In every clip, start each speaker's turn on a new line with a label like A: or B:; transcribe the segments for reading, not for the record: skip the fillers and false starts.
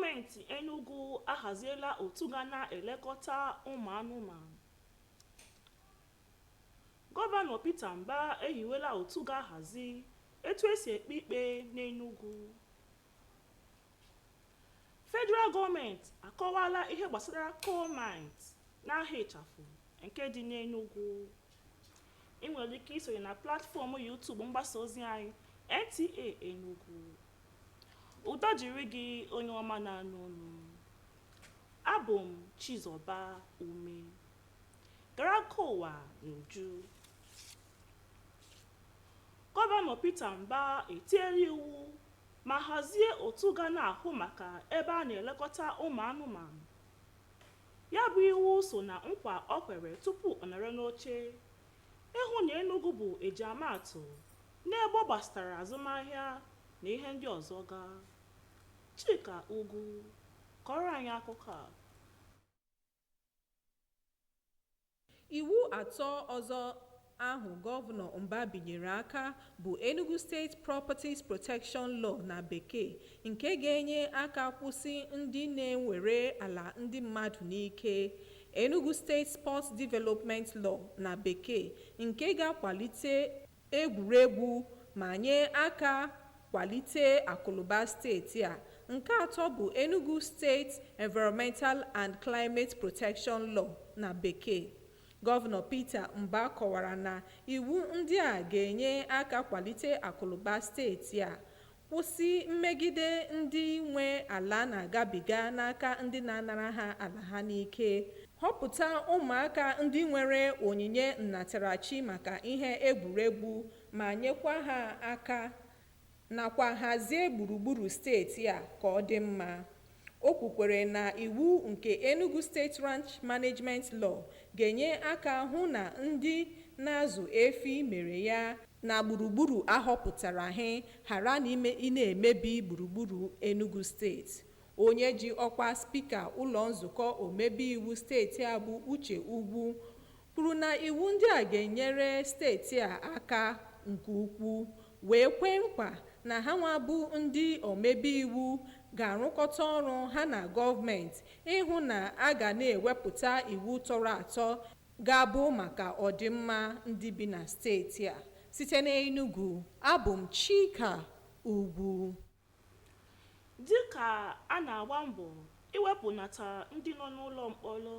A: Gọọmenti Enugu ahaziela otu ga na-elekọta ụmụ anụmanụ. Gọvanọ Peter Mba ehiwela otu ga-ahazi etu esi ekpe ikpe n'Enugu. Federal gọọmenti akọwala ihe gbasara coal mines n'ahịa ịchafụ nke dị n'Enugu. Ị nwere ike isonye na platfọm YouTube mgbasa ozi anyị Nta Enugu. Udo dịrị gị onye ọma na-anụ olu. Abụ m Chizoba Ume. Gara nke ụwa n'uju. Gọvanọ Peter Mba etiela iwu ma hazie otu ga na-ahụ maka ebe a na-elekọta ụmụ anụmanụ. Ya bụ iwu so na nkwa o kwere tupu ọ nọrọ n'oche ịhụ na Enugu bụ ejiamaatụ n'ebe ọ gbasara azụmahịa na ihe ndị ọzọ ga. Chika Ugwu kọrọ anyị akụkọ a.
B: Iwu atọ ọzọ ahụ Gọvanọ Mba binyere aka bụ Enugu State Properties Protection Law na Bekee, nke ga-enye aka kwụsị ndị na-ewere ala ndị mmadụ n'ike, Enugu State Sports Development Law na Bekee, nke ga-akwalite egwuregwu ma nye aka kwalite akụnụba steeti a. Nke atọ bụ Enugu State Environmental and Climate Protection Law na Bekee. Gọvanọ Peter Mba kọwara na iwu ndị a ga-enye aka kwalite akụnụba steeti a, kwụsị mmegide ndị nwe ala na-agabiga n'aka ndị na-anara ha ala ha n'ike, họpụta ụmụaka ndị nwere onyinye nnatarachi maka ihe egwuregwu ma nyekwa ha aka, nakwa hazie gburugburu steeti a ka ọ dị mma. O kwukwere na iwu nke Enugu State Ranch Management Law ga-enye aka hụ na ndị na-azụ efi mere ya na gburugburu ahọpụtara ha ghara na-emebi gburugburu Enugu steeti. Onye ji ọkwa spika ụlọ nzukọ omebe iwu steeti a bụ Uche Ugwu kwuru na iwu ndị a ga-enyere steeti a aka nke ukwuu, wee kwee nkwa na ha nwa bụ ndị omebe iwu ga-arụkọta ọrụ ha na gọọmenti ịhụ na a ga na-ewepụta iwu tọrọ atọ ga-abụ maka ọdịmma ndị bi na steeti a. Site n'Enugu, abụ m Chika Ugwu.
A: Dịka a na-agba mbọ iwepụnata ndị nọ n'ụlọ mkpọrọ,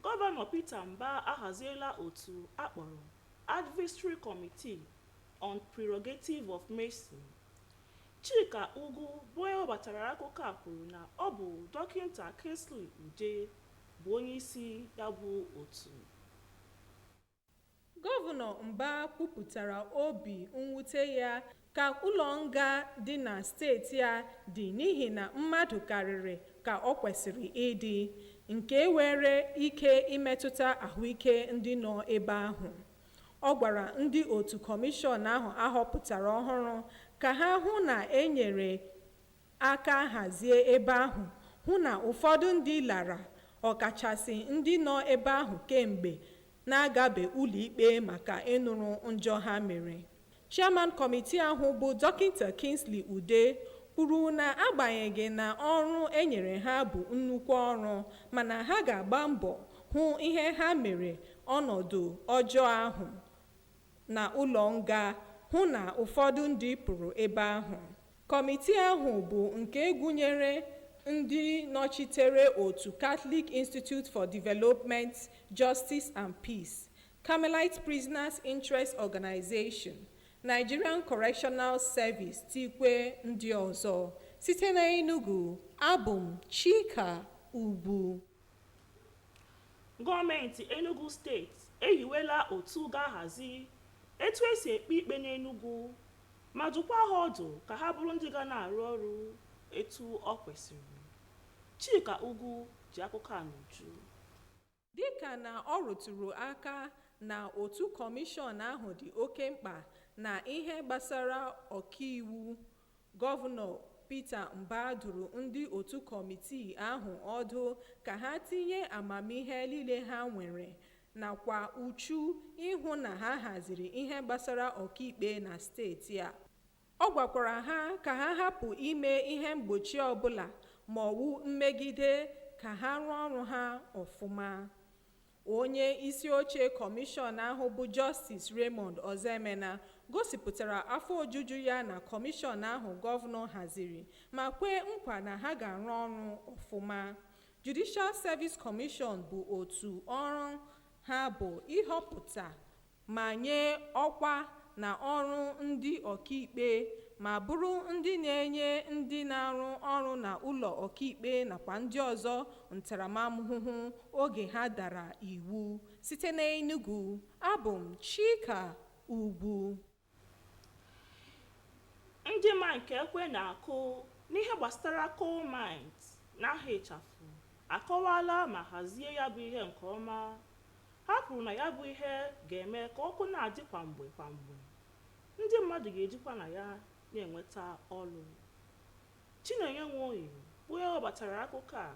A: Gọvanọ Peter Mba ahaziela otu akpọrọ Advisory Committee on Prerogative of Mercy. Chika Ugwu bụ onye webatara akụkọ a kwuru na ọ bụ Dọkịta Kingsley Ude bụ onye isi ya bụ otu.
B: Gọvanọ Mba kwupụtara obi mwute ya ka ụlọ nga dị na steeti a dị n'ihi na mmadụ karịrị ka ọ kwesịrị ịdị, nke nwere ike imetụta ahụike ndị nọ ebe ahụ. Ọ gwara ndị otu kọmishọn ahụ ahọpụtara ọhụrụ ka ha hụ na enyere aka hazie ebe ahụ, hụ na ụfọdụ ndị lara, ọkachasị ndị nọ ebe ahụ kemgbe na-agabe ụlọikpe maka ịnụrụ njọ ha mere. Chairman kọmitii ahụ bụ Dọkịta Kingsley Ude kwuru na agbanyeghị na ọrụ enyere ha bụ nnukwu ọrụ, mana ha ga-agba mbọ hụ ihe ha mere ọnọdụ ọjọọ ahụ na ụlọ nga, hụ na ụfọdụ ndị pụrụ ebe ahụ. Kọmitii ahụ bụ nke gụnyere ndị nọchitere otu Catholic Institute for Development, Justice and Peace, Carmelite Prisoners Interest Organization, Nigerian Correctional Service, tikwe ndị ọzọ. Site na Enugu, abụ m Chika Ugwu.
A: Gọọmenti Enugu steeti ehiwela otu ga-ahazi etu esi ekpe ikpe n'Enugu ma dụkwa ha ọdụ ka ha bụrụ ndị ga na-arụ ọrụ etu ọ kwesịrị. Chika Ugwu ji akụkọ a n'uju.
B: Dịka na ọ rụtụrụ aka na otu kọmishọn ahụ dị oke mkpa na ihe gbasara ọkaiwu, Gọvanọ Peter Mba dụrụ ndị otu kọmitii ahụ ọdụ ka ha tinye amamihe niile ha nwere nakwa uchu ịhụ na ha haziri ihe gbasara ọkaikpe na steeti a. Ọ gwakwara ha ka ha hapụ ime ihe mgbochi ọbụla maọbụ mmegide ka ha rụọ ọrụ ha ọfụma. Onye isi oche kọmishọn ahụ bụ Justice Raymond Ozemena gosipụtara afọ ojuju ya na kọmishọn ahụ gọvanọ haziri ma kwee nkwa na ha ga-arụ ọrụ ọfụma. Judicial Service Commission bụ otu ọrụ ha bụ ịhọpụta ma nye ọkwa na ọrụ ndị ọkaikpe ma bụrụ ndị na-enye ndị na-arụ ọrụ na ụlọ ọkaikpe nakwa ndị ọzọ ntaramahụhụ oge ha dara iwu. Site n'Enugu, abụ m Chika Ugwu.
A: Ndị ma nke ekwe na-akụ n'ihe gbasara coal mines n'aha ịchafụ akọwala ma hazie ya bụ ihe nke ọma. Ha kwuru na ya bụ ihe ga-eme ka ọkụ na-adị kwa mgbe ndị mmadụ ga-ejikwa na ya na-enweta ọrụ. Chinenye Nwoye bụ onye webatara akụkọ a,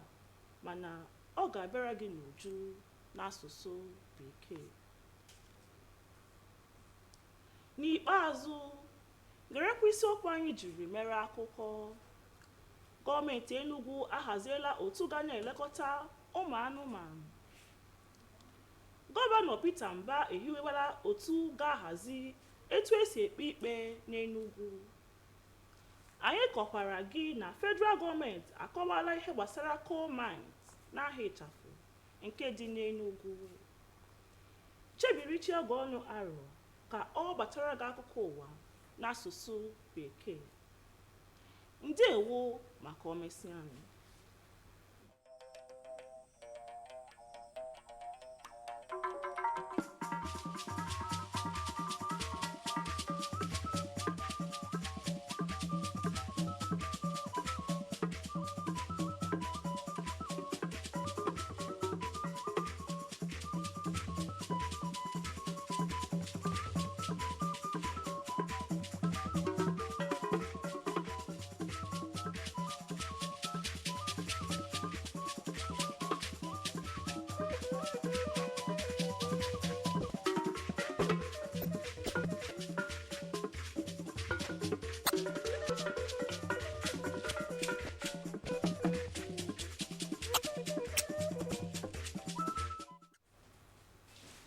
A: mana ọ ga-abịara gị n'uju n'asụsụ Bekee. N'ikpeazụ, gerekwa isiokwu anyị jiri mere akụkọ. Gọọmenti Enugu ahaziela otu ga na-elekọta ụmụ anụmanụ. Gọvanọ Peter Mba ehiwela otu ga-ahazi etu esi ekpe ikpe n'Enugu. Anyị kọkwara gị na federal gọọmenti akọwala ihe gbasara coal mines n'aha ịchafụ nke dị n'Enugu. Chebirichi oge ọnụ arọ ka ọ gbatara gị akụkọ ụwa n'asụsụ Bekee. Ndewo maka omesianụ.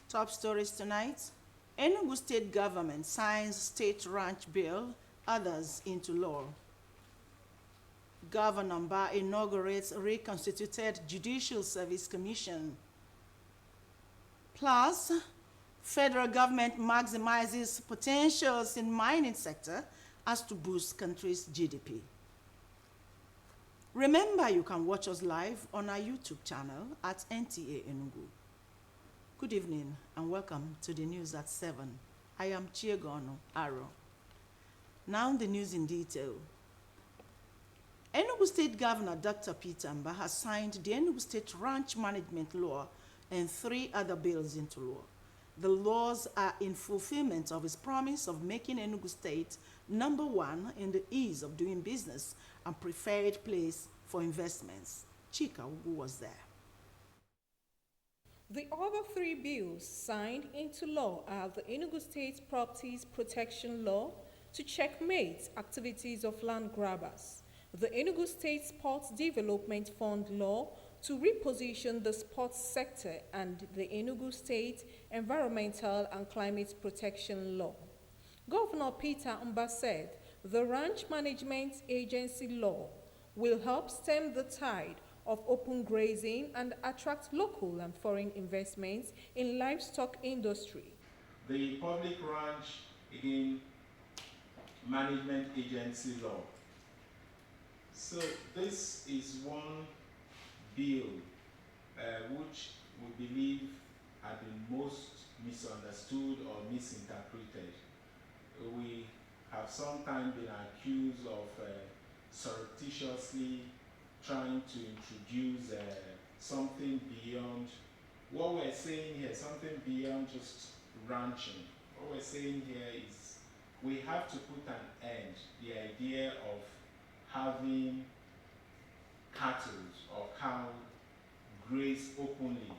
C: Top stories tonight. Enugu State Government signs State Ranch Bill, others into law. Governor Nta inaugurates reconstituted Judicial Service Commission. Plus, federal government maximizes potentials in mining sector as to boost country's GDP. Remember, you can watch us live on our YouTube channel at Nta Enugu. Good evening and welcome to the news at 7. I am Chiegono Aro. Now the news in detail. Enugu State Governor Dr. Peter Mba has signed the Enugu State Ranch Management Law and 3 other bills into law. The laws are in fulfillment of his promise of making Enugu State #1 in the ease of doing business and preferred place for investments. Chika Ugwu was there.
B: The other 3 bills signed into law are the Enugu State Properties Protection Law to checkmate activities of land grabbers, the Enugu State Sports Development Fund Law to reposition the sports sector, and the Enugu State Environmental and Climate Protection Law. Governor Peter Mba said the Ranch Management Agency Law will help stem the tide of open grazing and attract local and foreign investments in livestock industry.
D: The Public Ranch, again, Management Agency Law. So this is one bill which we believe had been most misunderstood or misinterpreted. We have sometimes been accused of surreptitiously trying to introduce something beyond what we're saying here, something beyond just ranching. What we're saying here is we have to put an end to the idea of having cattle or cow graze openly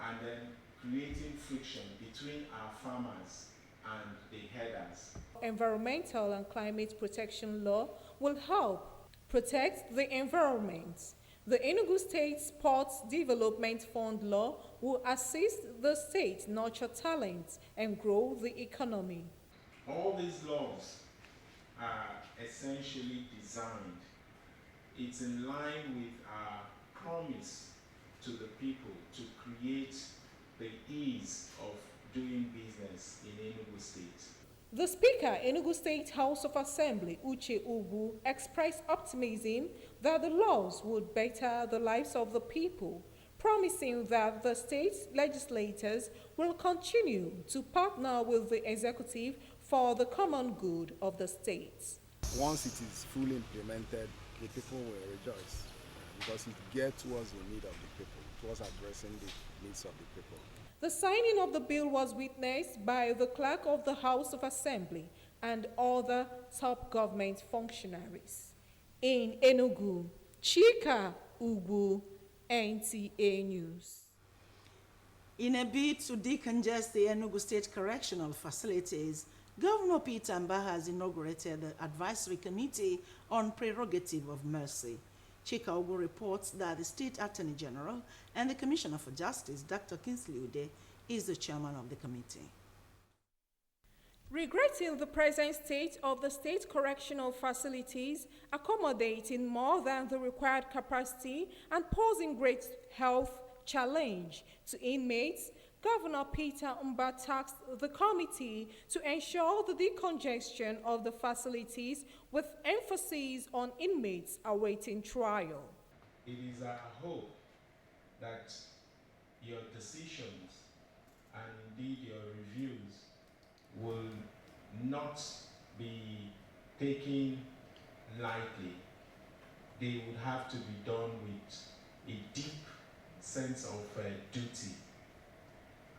D: and then creating friction between our farmers and the herders.
B: Environmental and Climate Protection Law will help protect the environment. The Enugu State Sports Development Fund law will assist the state nurture talent and grow the economy.
D: All these laws are essentially designed. It's in line with our promise to the people to create the ease of doing business in Enugu State.
B: The Speaker, Enugu State House of Assembly, Nta Enugu, expressed optimism that the laws would better the lives of the people, promising that the state's legislators will continue to partner with the executive for the common good of the state.
E: Once it is fully implemented, the people will rejoice because it gets towards the need of the people, towards addressing the needs of the people.
B: The signing of the bill was witnessed by the Clerk of the House of Assembly and other top government functionaries. In Enugu, Chika Ugwu, NTA News.
C: In a bid to decongest the Enugu State Correctional Facilities, Governor Peter Mba has inaugurated the Advisory Committee on Prerogative of Mercy. Chika Ugwu reports that the State Attorney General and the Commissioner for Justice, Dr. Kingsley Ude, is the chairman of the committee.
B: Regretting the present state of the state correctional facilities, accommodating more than the required capacity and posing great health challenge to inmates, Governor Peter Mba tasked the committee to ensure the decongestion of the facilities with emphasis on inmates awaiting trial.
D: It is our hope that your decisions and indeed your reviews will not be taken lightly. They would have to be done with a deep sense of duty,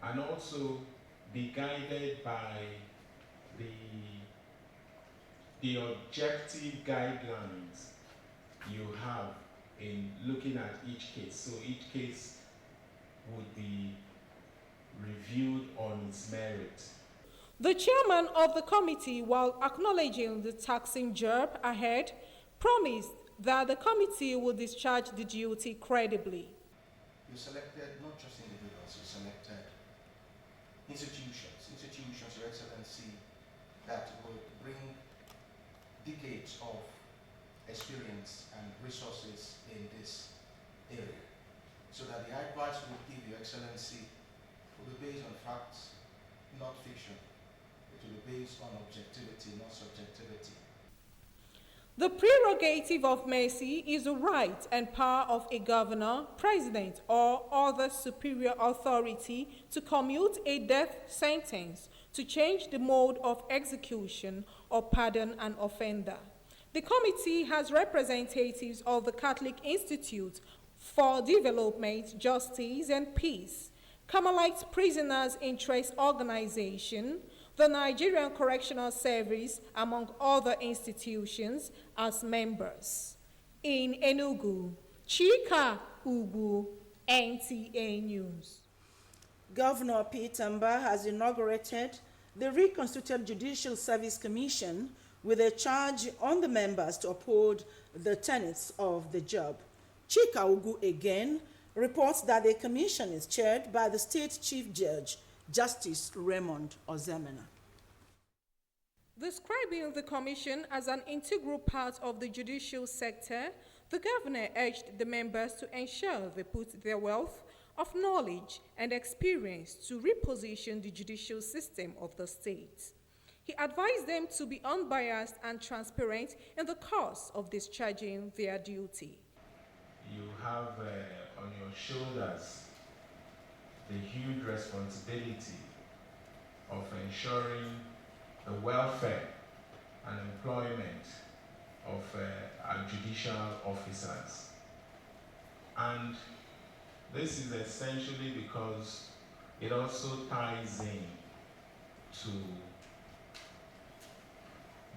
D: and also be guided by the objective guidelines you have in looking at each case. So each case would be reviewed on its merit.
B: The chairman of the committee, while acknowledging the taxing job ahead, promised that the committee would discharge the duty credibly.
F: You selected not just individuals, you selected institutions, Your Excellency, that will bring decades of experience and resources in this area, so that the advice we give Your Excellency will be based on facts, not fiction. It will be based on objectivity, not subjectivity.
B: The prerogative of mercy is the right and power of a governor, president, or other superior authority to commute a death sentence, to change the mode of execution, or pardon an offender. The committee has representatives of the Catholic Institute for Development, Justice, and Peace, Carmelite Prisoners' Interest Organization, the Nigerian Correctional Service, among other institutions, as members. In Enugu, Chika Ugwu, NTA News.
C: Governor Peter Mba has inaugurated the reconstituted Judicial Service Commission with a charge on the members to uphold the tenets of the job. Chika Ugwu again reports that the commission is chaired by the State Chief Judge, Justice Raymond Ozemena.
B: Describing the commission as an integral part of the judicial sector, the governor urged the members to ensure they put their wealth of knowledge and experience to reposition the judicial system of the state. He advised them to be unbiased and transparent in the course of discharging their duty.
D: You have on your shoulders the huge responsibility of ensuring the welfare and employment of our judicial officers. And this is essentially because it also ties in to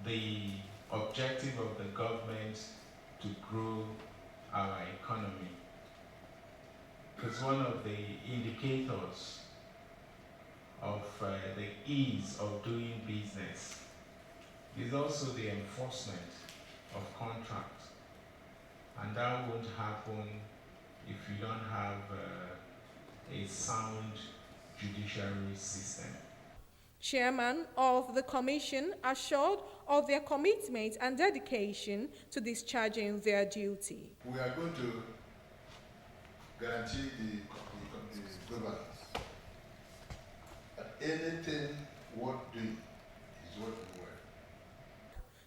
D: the objective of the government to grow our economy. Because one of the indicators of the ease of doing business is also the enforcement of contracts. And that won't happen if you don't have a sound judiciary system.
B: Chairman of the commission assured of their commitment and dedication to discharging their duty.
G: We are going to guarantee the governance that anything worth doing is worth doing.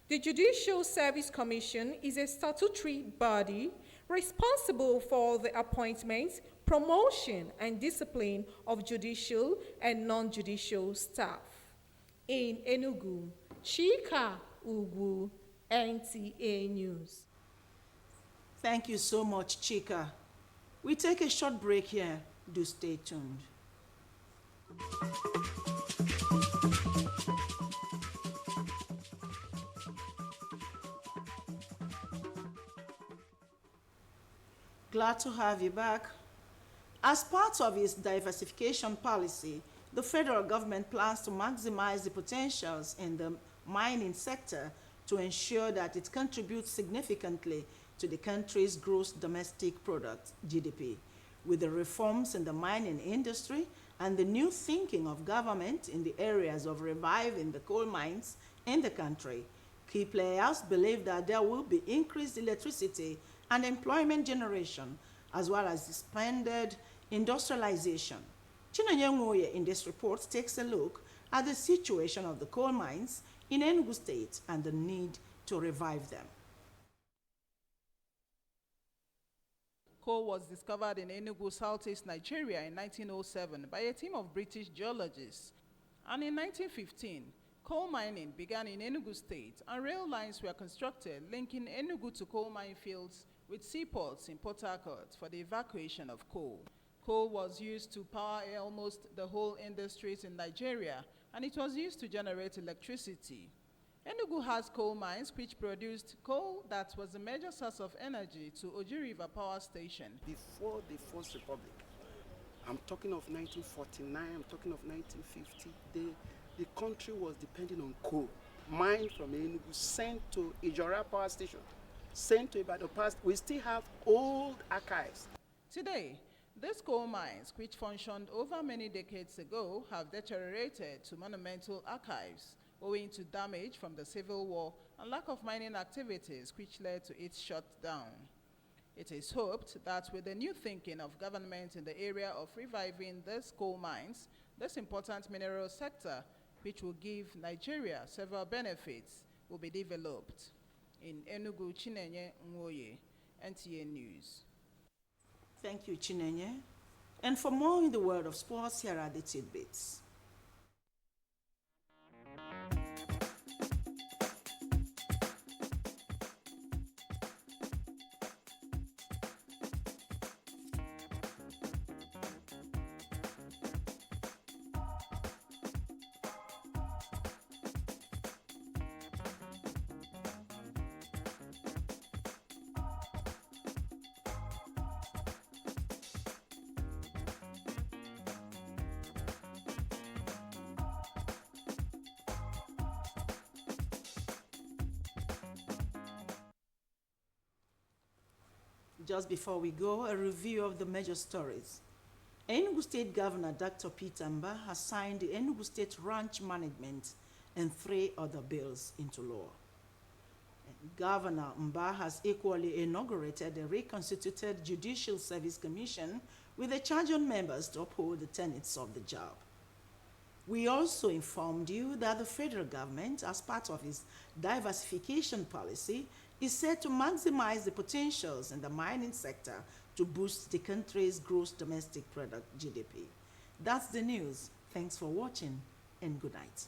B: The Judicial Service Commission is a statutory body responsible for the appointment, promotion, and discipline of judicial and non-judicial staff. In Enugu, Nta Enugu, NTA News.
C: Thank you so much, Chika. We take a short break here. Do stay tuned. Glad to have you back. As part of its diversification policy, the federal government plans to maximize the potentials in the mining sector to ensure that it contributes significantly to the country's gross domestic product, GDP. With the reforms in the mining industry and the new thinking of government in the areas of reviving the coal mines in the country, key players believe that there will be increased electricity and employment generation, as well as expanded industrialization. Chinenye Nwoye in this report takes a look at the situation of the coal mines in Enugu State and the need to revive them.
H: Coal was discovered in Enugu, southeast Nigeria in 1907 by a team of British geologists. And in 1915, coal mining began in Enugu State and rail lines were constructed linking Enugu to coal mine fields with seaports in Port Harcourt for the evacuation of coal. Coal was used to power almost the whole industries in Nigeria, and it was used to generate electricity. Enugu has coal mines which produced coal that was a major source of energy to Oji River Power Station.
I: Before the First Republic, I'm talking of 1949, I'm talking of 1950, the country was depending on coal. Mined from Enugu, sent to Ijora Power Station, sent to Ibadan Power. We still have old archives.
H: Today, these coal mines, which functioned over many decades ago, have deteriorated to monumental archives, owing to damage from the Civil War and lack of mining activities which led to its shutdown. It is hoped that with the new thinking of government in the area of reviving these coal mines, this important mineral sector, which will give Nigeria several benefits, will be developed. In Enugu, Chinenye Nwoye, NTA News.
C: Thank you, Chinenye. And for more in the world of sports, here are the tidbits. Just before we go, a review of the major stories. Enugu State Governor Dr. Peter Mba has signed the Enugu State Ranch Management and 3 other bills into law. And Governor Mba has equally inaugurated the reconstituted Judicial Service Commission with a charge on members to uphold the tenets of the job. We also informed you that the federal government, as part of its diversification policy, is set to maximize the potentials in the mining sector to boost the country's gross domestic product, GDP. That's the news. Thanks for watching and good night.